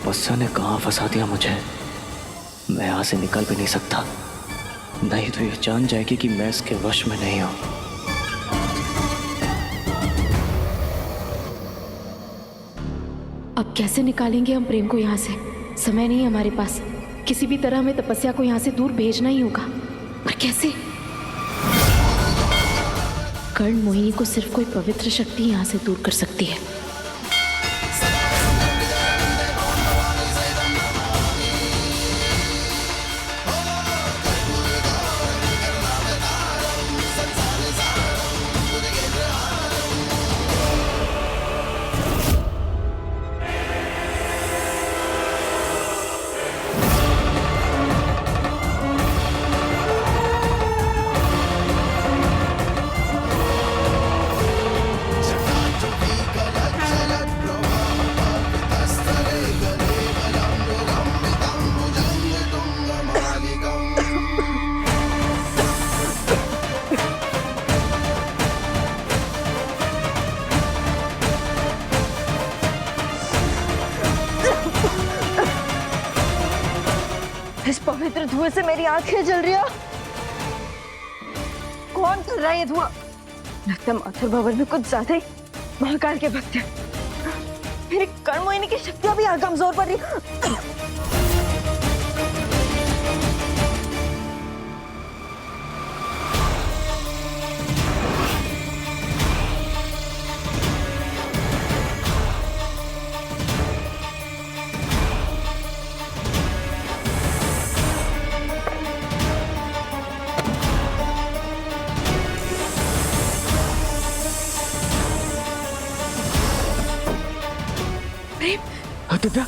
तपस्या ने कहाँ फंसा दिया मुझे। मैं यहाँ से निकल भी नहीं सकता, नहीं तो ये जान जाएगी कि मैं इसके वश में नहीं हूँ। अब कैसे निकालेंगे हम प्रेम को यहाँ से? समय नहीं है हमारे पास। किसी भी तरह हमें तपस्या को यहाँ से दूर भेजना ही होगा। पर कैसे? कर्ण मोहिनी को सिर्फ कोई पवित्र शक्ति यहाँ से दूर कर सकती है। इस पवित्र धुएं से मेरी आंखें जल रही है। कौन कर रहा है ये धुआं? लगता है माथुर भवन में कुछ ज्यादा ही महाकाल के भक्त हैं। मेरी कर्ण मोहिनी की शक्तियां भी यहाँ कमजोर पड़ रही। दिव्या,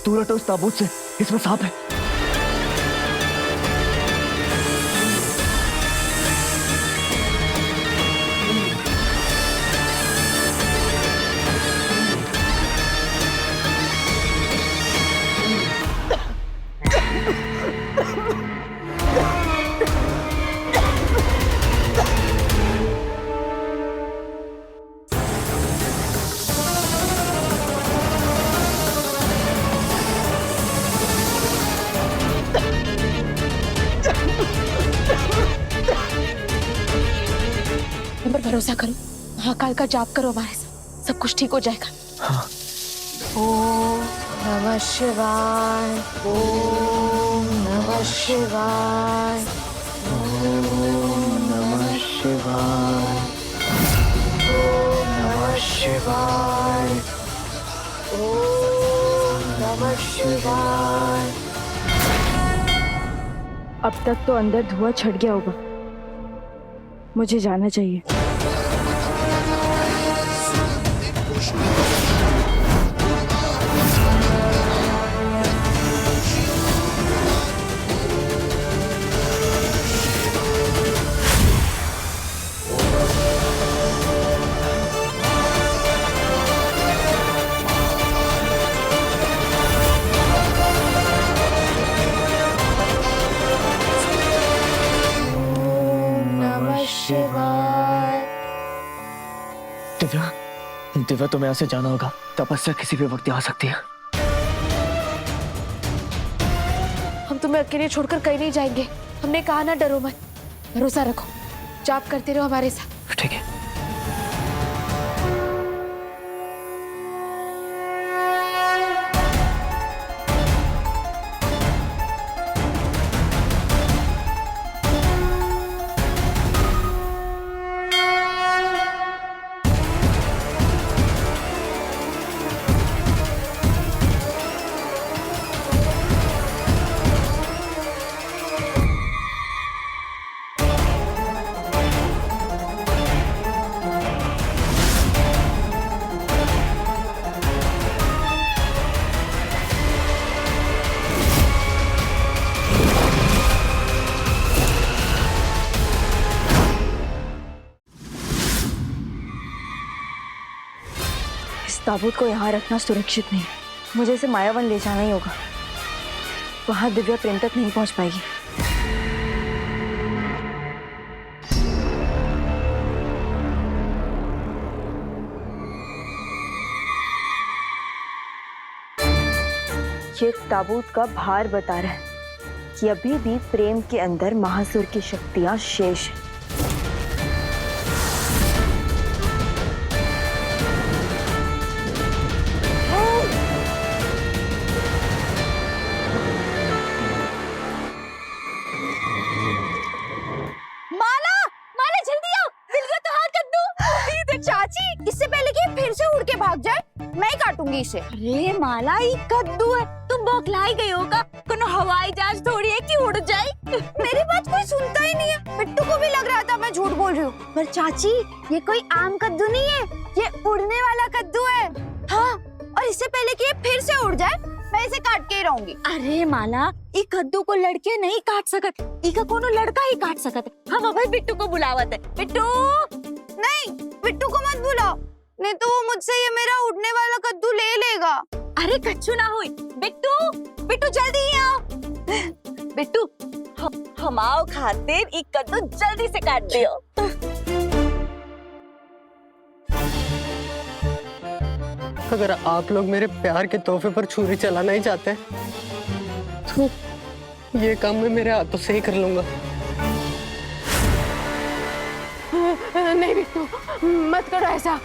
तू हटो उस ताबूत से, इसमें सांप है। भरोसा करो, महाकाल का जाप करो, हमारे साथ सब कुछ ठीक हो जाएगा। हाँ। ओम नमः शिवाय, ओम नमः शिवाय, ओम नमः शिवाय, ओम नमः शिवाय, ओम नमः शिवाय। अब तक तो अंदर धुआं छट गया होगा, मुझे जाना चाहिए। दिव्या, दिव्या तुम्हें यहाँ से जाना होगा। तपस्या किसी भी वक्त आ सकती है। हम तुम्हें अकेले छोड़कर कहीं नहीं जाएंगे। हमने कहा ना, डरो मत, भरोसा रखो, जाप करते रहो हमारे साथ। ठीक है। ताबूत को यहाँ रखना सुरक्षित नहीं है। मुझे इसे मायावन ले जाना ही होगा। वहां दिव्या प्रेम तक नहीं पहुंच पाएगी। ये ताबूत का भार बता रहा है कि अभी भी प्रेम के अंदर महासुर की शक्तियां शेष हैं। माला माला जल्दी आओ, मिल गया तो हाथ कद्दू। ये देख चाची, इससे पहले कि ये फिर से उड़ के भाग जाए मैं ही काटूंगी इसे। अरे माला ये कद्दू है, तुम बौखलाई गई होगा, कोनो हवाई जहाज थोड़ी है कि उड़ जाए। मेरी बात कोई सुनता ही नहीं है। बिट्टू को भी लग रहा था मैं झूठ बोल रही हूँ, पर चाची ये कोई आम कद्दू नहीं है, ये उड़ने वाला कद्दू है। हाँ, और इससे पहले कि ये फिर से उड़ जाए मैं इसे काट के ही रहूंगी। अरे माला, ये कद्दू को लड़के नहीं काट सकत, इका कोनो लड़का ही काट सकत है। हम अभी बिट्टू को बुलावत है। बिट्टू नहीं, बिट्टू को मत बुलाओ, नहीं तो वो मुझसे ये मेरा उड़ने वाला कद्दू ले लेगा। अरे कच्चू ना हुई, बिट्टू बिट्टू जल्दी ही आओ। बिट्टू हम आओ खातिर एक कद्दू जल्दी से काट दियो। अगर आप लोग मेरे प्यार के तोहफे पर छुरी चलाना ही चाहते हैं तो ये काम मैं मेरे हाथों से ही कर लूंगा। नहीं बिट्टू, मत करो ऐसा।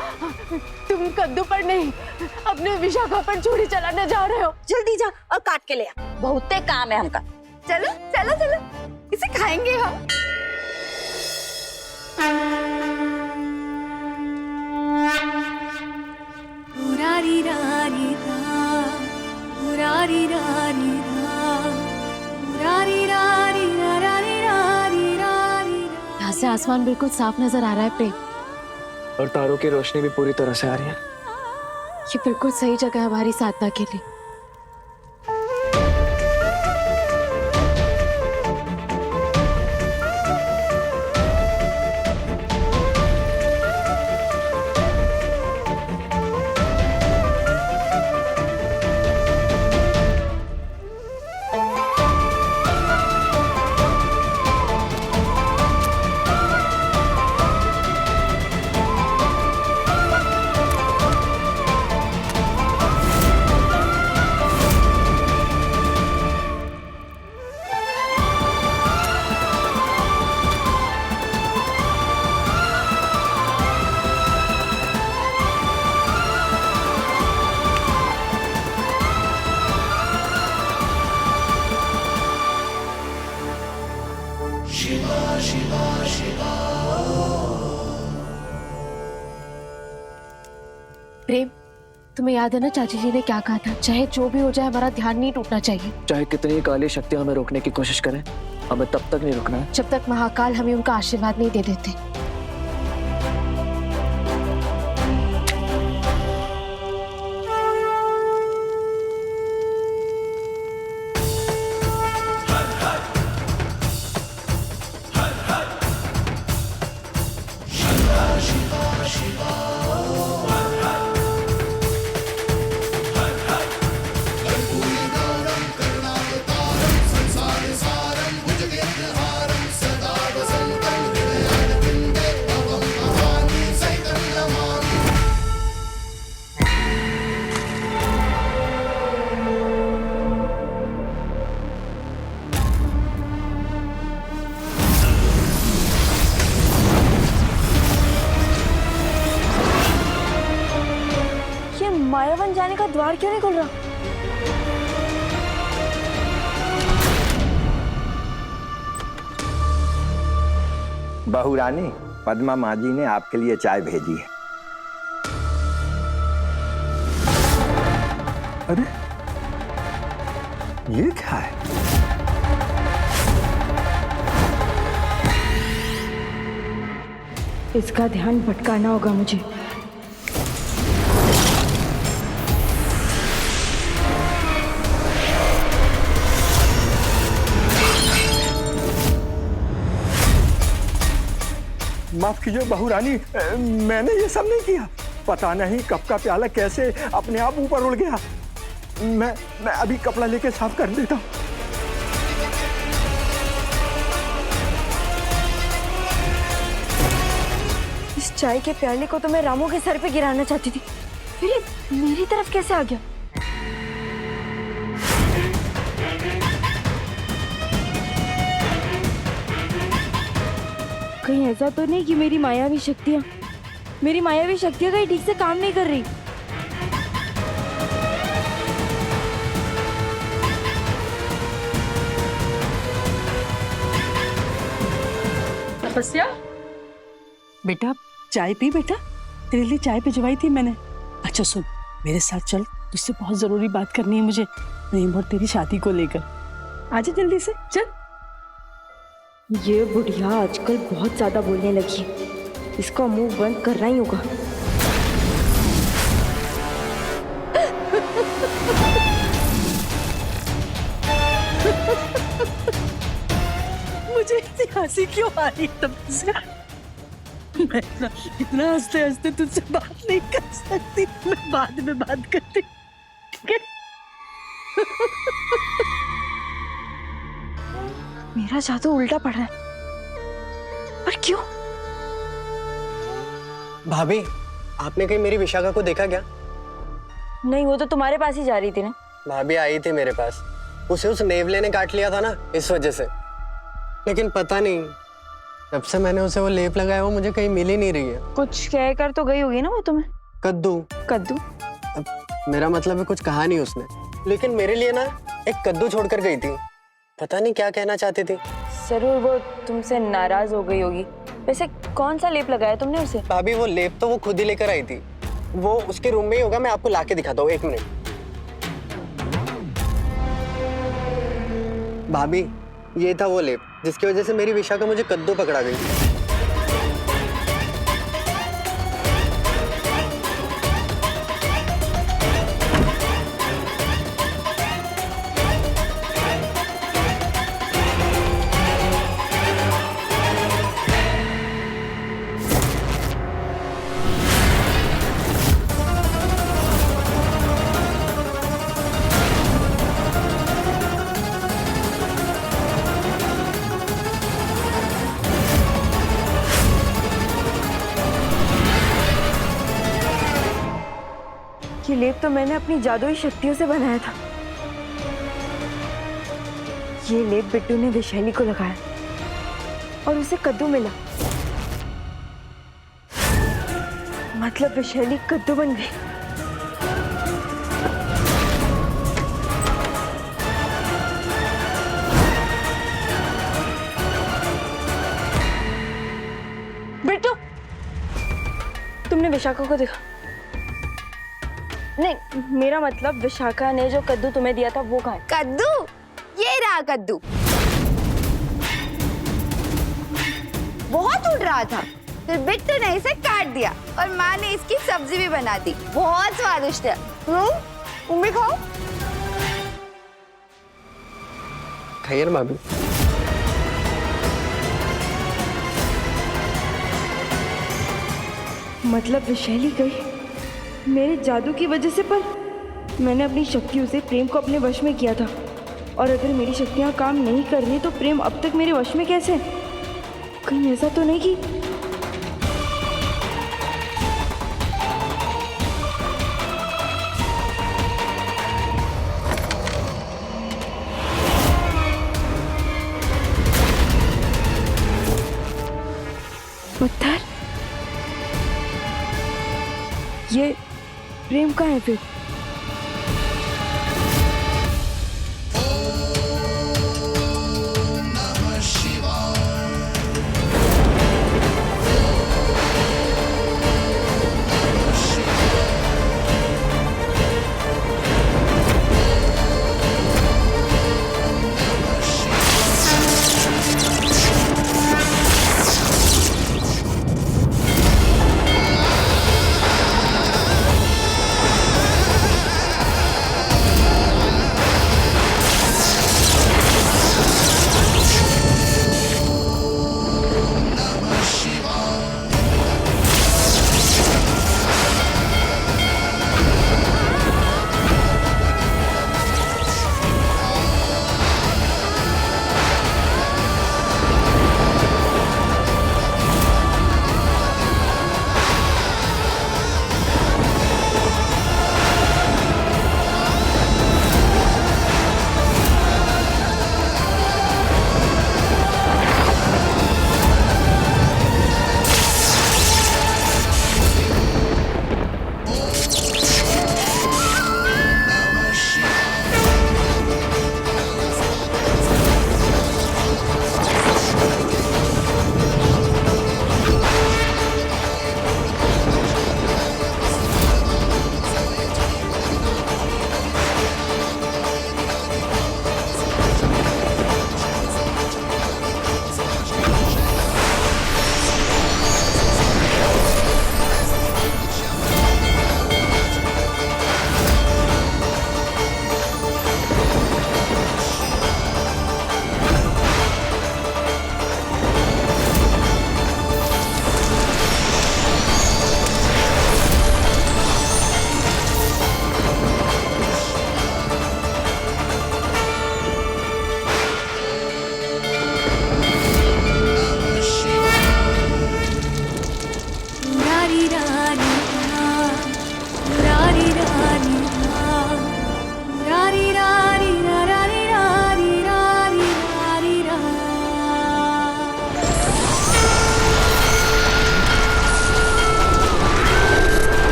तुम कद्दू पर नहीं, अपने विशाखा पर छुरी चलाने जा रहे हो। जल्दी जा और काट के ले आ, बहुते काम है हमका। चलो चलो चलो, इसे खाएंगे हम। यहाँ से आसमान बिल्कुल साफ नजर आ रहा है प्रेम, और तारों की रोशनी भी पूरी तरह से आ रही है। ये बिल्कुल सही जगह है हमारी साधना के लिए। प्रेम, तुम्हें याद है ना चाची जी ने क्या कहा था, चाहे जो भी हो जाए हमारा ध्यान नहीं टूटना चाहिए। चाहे कितनी काली शक्तियां हमें रोकने की कोशिश करें, हमें तब तक नहीं रुकना है जब तक महाकाल हमें उनका आशीर्वाद नहीं दे देते। मायावन जाने का द्वार क्यों नहीं खुल रहा? बहू रानी, पद्मा माँ जी ने आपके लिए चाय भेजी है। अरे ये क्या है? इसका ध्यान भटकाना होगा मुझे। माफ कीजिए बहू रानी, मैंने ये सब नहीं किया। पता नहीं कब का प्याला कैसे अपने आप ऊपर उड़ गया। मैं अभी कपड़ा लेके साफ कर देता हूँ। इस चाय के प्याले को तो मैं रामू के सर पे गिराना चाहती थी, फिर ये मेरी तरफ कैसे आ गया? कहीं ऐसा तो नहीं कि मेरी मायावी शक्तियाँ कहीं ठीक से काम नहीं कर रही। तपस्या, बेटा चाय पी बेटा, तेरे लिए चाय भिजवाई थी मैंने। अच्छा सुन, मेरे साथ चल, तुझसे बहुत जरूरी बात करनी है मुझे, प्रेम और तेरी शादी को लेकर। आजा जल्दी से चल। ये बुढ़िया आजकल बहुत ज्यादा बोलने लगी है, इसका मुंह बंद करना ही होगा। मुझे इतनी हंसी क्यों आ रही है तपस्या? मैं इतना हंसते हंसते तुझसे बात नहीं कर सकती, मैं बाद में बात करती, ठीक है? मेरा जादू उल्टा पड़ रहा है, पर क्यों? भाभी, आपने कहीं मेरी विशाखा को देखा क्या? नहीं, वो तो तुम्हारे पास ही जा रही थी ना। भाभी आई थी मेरे पास, उसे उस नेवले ने काट लिया था ना, इस वजह से। लेकिन पता नहीं, जब से मैंने उसे वो लेप लगाया वो मुझे कहीं मिल ही नहीं रही है। कुछ कह कर तो गई होगी ना वो तुम्हें। कद्दू। अब मेरा मतलब है कुछ कहा नहीं उसने, लेकिन मेरे लिए ना एक कद्दू छोड़कर गई थी। पता नहीं क्या कहना चाहती थी। जरूर वो तुमसे नाराज हो गई होगी। वैसे कौन सा लेप लगाया तुमने उसे? भाभी वो लेप तो वो खुद ही लेकर आई थी, वो उसके रूम में ही होगा, मैं आपको लाके दिखाता हूँ, 1 मिनट। भाभी ये था वो लेप जिसकी वजह से मेरी विशाखा मुझे कद्दू पकड़ा गई। ये लेप तो मैंने अपनी जादुई शक्तियों से बनाया था। ये लेप बिट्टू ने वैशाली को लगाया और उसे कद्दू मिला, मतलब वैशाली कद्दू बन गई। बिट्टू, तुमने विशाखा को देखा? नहीं, मेरा मतलब विशाखा ने जो कद्दू तुम्हें दिया था वो कहाँ है? कद्दू, ये रहा कद्दू। बहुत उड़ रहा था, फिर बिट्टू ने इसे काट दिया और माँ ने इसकी सब्जी भी बना दी। बहुत स्वादिष्ट है। तुम भी खाओ। खाइए ना भाभी। मतलब वैशाली गई मेरे जादू की वजह से, पर मैंने अपनी शक्तियों से प्रेम को अपने वश में किया था। और अगर मेरी शक्तियां काम नहीं कर रही तो प्रेम अब तक मेरे वश में कैसे? कहीं ऐसा तो नहीं कि पत्थर? ये प्रेम कहाँ है फिर?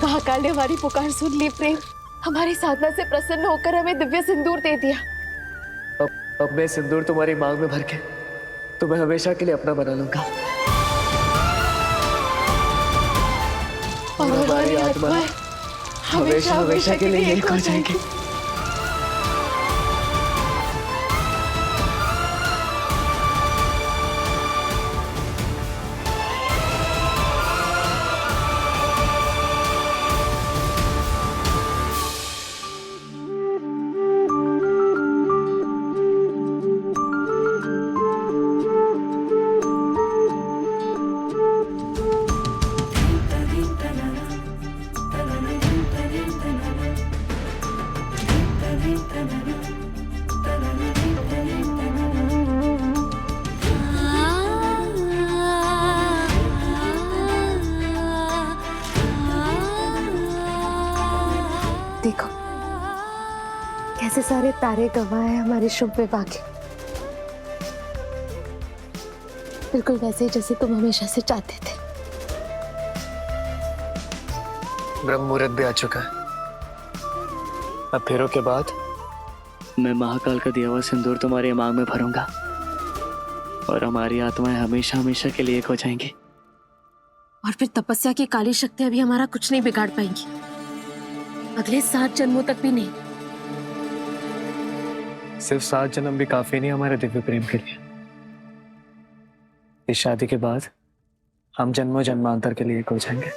महाकाल ने हमारी पुकार सुन ली प्रेम, हमारी साधना से प्रसन्न होकर हमें दिव्य सिंदूर दे दिया। अब मैं सिंदूर तुम्हारी मांग में भर के तुम्हें हमेशा के लिए अपना बना लूंगा। और हमारी आत्माएं हमेशा हमेशा के लिए एक हो जाएंगी। देखो कैसे सारे तारे गवाए हमारे शुभ विवाह के, बिल्कुल वैसे ही जैसे तुम हमेशा से चाहते थे। ब्रह्म मुहूर्त भी आ चुका है। अब फेरों के बाद मैं महाकाल का दिया हुआ सिंदूर तुम्हारी मांग में भरूंगा और हमारी आत्माएं हमेशा हमेशा के लिए एक हो जाएंगी। और फिर तपस्या की काली शक्तियां भी हमारा कुछ नहीं बिगाड़ पाएंगी, अगले 7 जन्मों तक भी नहीं। सिर्फ 7 जन्म भी काफी नहीं हमारे दिव्य प्रेम के लिए। इस शादी के बाद हम जन्मों जन्मांतर के लिए एक हो जाएंगे।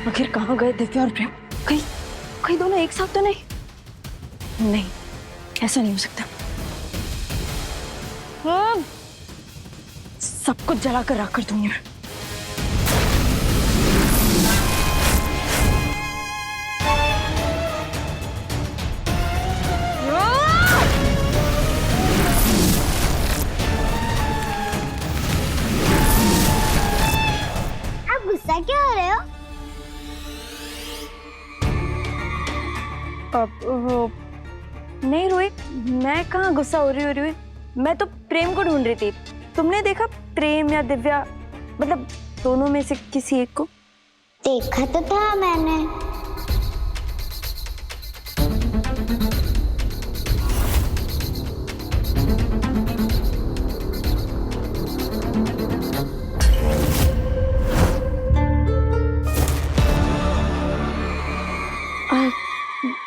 आखिर कहाँ गए दिव्या और प्रेम? कहीं कहीं दोनों एक साथ तो नहीं? नहीं, ऐसा नहीं हो सकता। सब कुछ जलाकर राख कर दूंगी मैं। आप गुस्सा क्यों हो रहे हो? अब नहीं रोहित, मैं कहाँ गुस्सा हो रही हूँ। मैं तो प्रेम को ढूंढ रही थी। तुमने देखा प्रेम या दिव्या, मतलब दोनों में से किसी एक को? देखा तो था मैंने।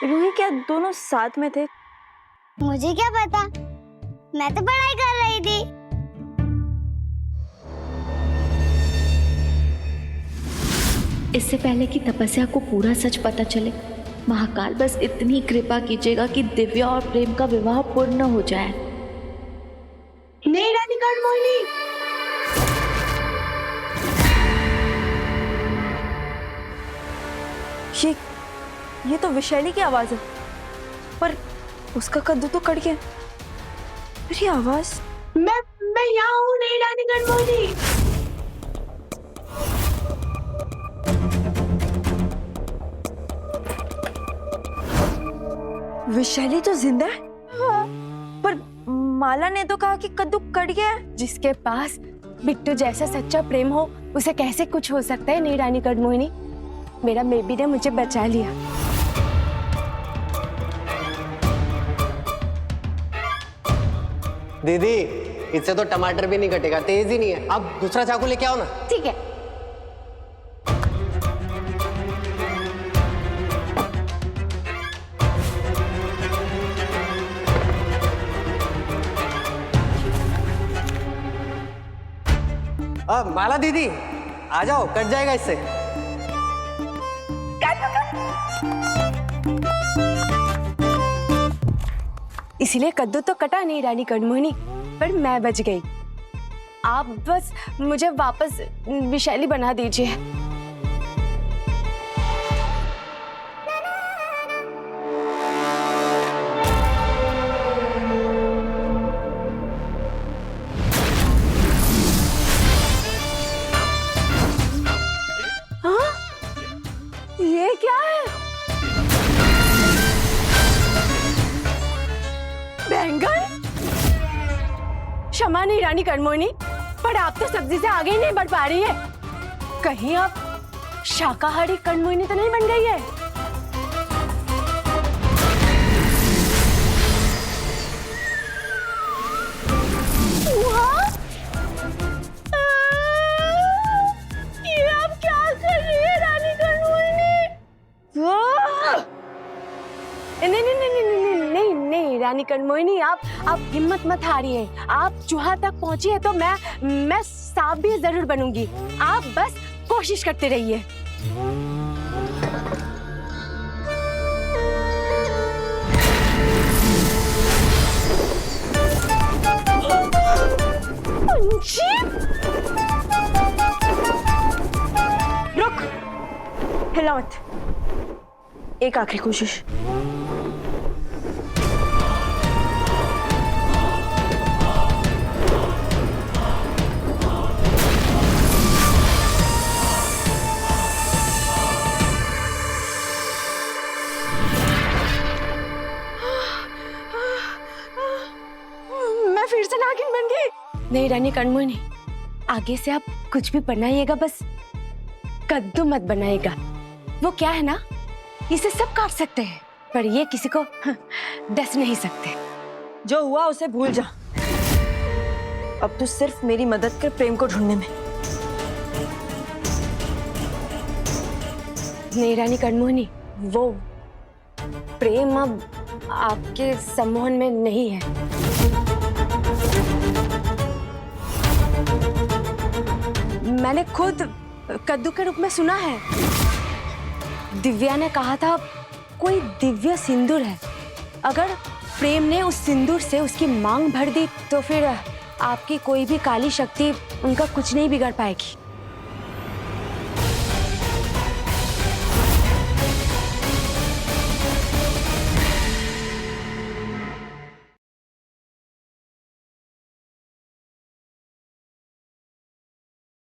रूही क्या दोनों साथ में थे? मुझे क्या पता, मैं तो पढ़ाई कर रही थी। इससे पहले कि तपस्या को पूरा सच पता चले, महाकाल बस इतनी कृपा कीजिएगा कि दिव्या और प्रेम का विवाह पूर्ण हो जाए। नहीं रानीगढ़ मोहिनी, ये तो विशैली की आवाज है, पर उसका कद्दू तो कट गया। फिर ये आवाज, मैं यहाँ हूँ। नहीं रानीगढ़ मोहिनी, विशैली तो जिंदा है। पर माला ने तो कहा कि कद्दू कट गया है। जिसके पास बिट्टू जैसा सच्चा प्रेम हो उसे कैसे कुछ हो सकता है? नहीं रानी कडमोहिनी, मेरा बेबी ने मुझे बचा लिया। दीदी, इससे तो टमाटर भी नहीं कटेगा, तेज ही नहीं है। अब दूसरा चाकू लेके आओ ना। ठीक है। अब माला दीदी आ जाओ, कट जाएगा इससे। इसीलिए कद्दू तो कटा नहीं रानी कडमोहिनी, पर मैं बच गई। आप बस मुझे वापस विशैली बना दीजिए। हाँ? ये क्या है? बैंगन? क्षमा नहीं रानी कडमोहिनी, पर आप तो सब्जी से आगे ही नहीं बढ़ पा रही है। कहीं आप शाकाहारी कडमोहिनी तो नहीं बन गई है? ये आप क्या कर रही है रानी कडमोहिनी? नहीं नहीं नहीं नहीं नहीं नहीं नहीं रानी कडमोहिनी, आप हिम्मत मत हारिए। आप चूहा तक पहुंची है तो मैं सांप भी जरूर बनूंगी। आप बस कोशिश करते रहिए। रुक, हिला मत। एक आखिरी कोशिश। मैं फिर से नागिन बन गई। नहीं रानी कडमोहिनी, आगे से आप कुछ भी बनाइएगा, बस कद्दू मत बनाइएगा। वो क्या है ना, इसे सब काट सकते हैं, पर ये किसी को डस नहीं सकते। जो हुआ उसे भूल जा। अब तू सिर्फ मेरी मदद कर प्रेम को ढूंढने में। नहीं रानी कडमोहिनी, वो प्रेम अब आपके सम्मोहन में नहीं है। मैंने खुद कद्दू के रूप में सुना है। दिव्या ने कहा था कोई दिव्य सिंदूर है, अगर प्रेम ने उस सिंदूर से उसकी मांग भर दी तो फिर आपकी कोई भी काली शक्ति उनका कुछ नहीं बिगाड़ पाएगी।